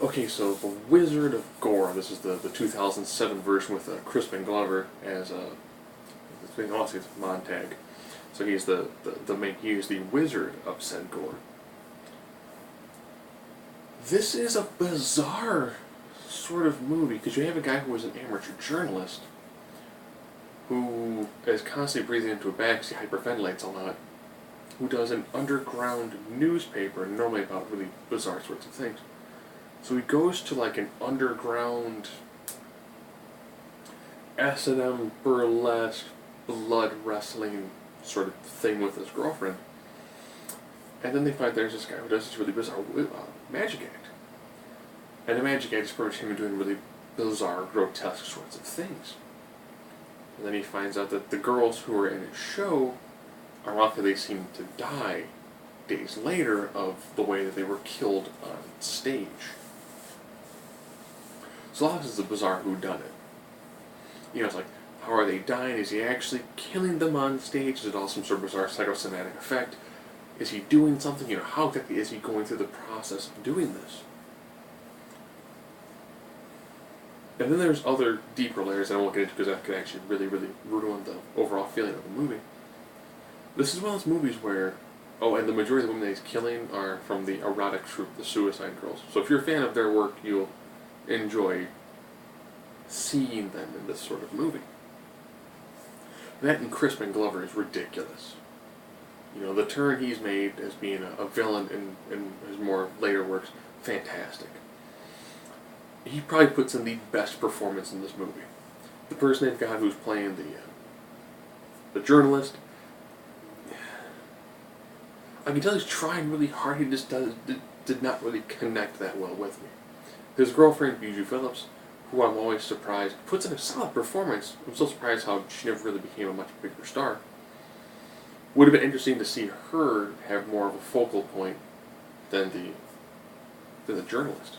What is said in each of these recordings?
Okay, so The Wizard of Gore. This is the 2007 version with Crispin Glover as honestly, it's Montag. So he's he is the wizard of said Gore. This is a bizarre sort of movie because you have a guy who was an amateur journalist who is constantly breathing into a bag because he hyperventilates a lot, who does an underground newspaper normally about really bizarre sorts of things. So he goes to like an underground S&M burlesque blood wrestling sort of thing with his girlfriend. And then they find there's this guy who does this really bizarre magic act. And the magic act is pretty much him doing really bizarre, grotesque sorts of things. And then he finds out that the girls who are in his show, ironically, they seem to die days later of the way that they were killed on stage. So a lot of this is a bizarre whodunit. It's like, how are they dying? Is he actually killing them on stage? Is it all some sort of bizarre psychosomatic effect? Is he doing something? How exactly is he going through the process of doing this? And then there's other deeper layers I won't get into because that could actually really, really ruin the overall feeling of the movie. This is one of those movies where, and the majority of the women that he's killing are from the erotic troupe, the Suicide Girls. So if you're a fan of their work, you'll enjoy seeing them in this sort of movie. That and Crispin Glover is ridiculous. The turn he's made as being a villain in his more later works, fantastic. He probably puts in the best performance in this movie. The person they've got who's playing the journalist, I can tell he's trying really hard. He just did not really connect that well with me. His girlfriend, Bijou Phillips, who I'm always surprised, puts in a solid performance. I'm so surprised how she never really became a much bigger star. Would have been interesting to see her have more of a focal point than the journalist.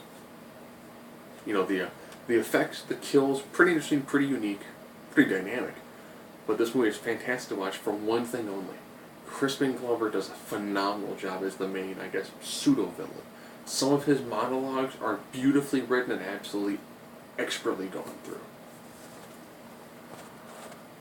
The effects, the kills, pretty interesting, pretty unique, pretty dynamic. But this movie is fantastic to watch for one thing only. Crispin Glover does a phenomenal job as the main, pseudo-villain. Some of his monologues are beautifully written and absolutely expertly gone through.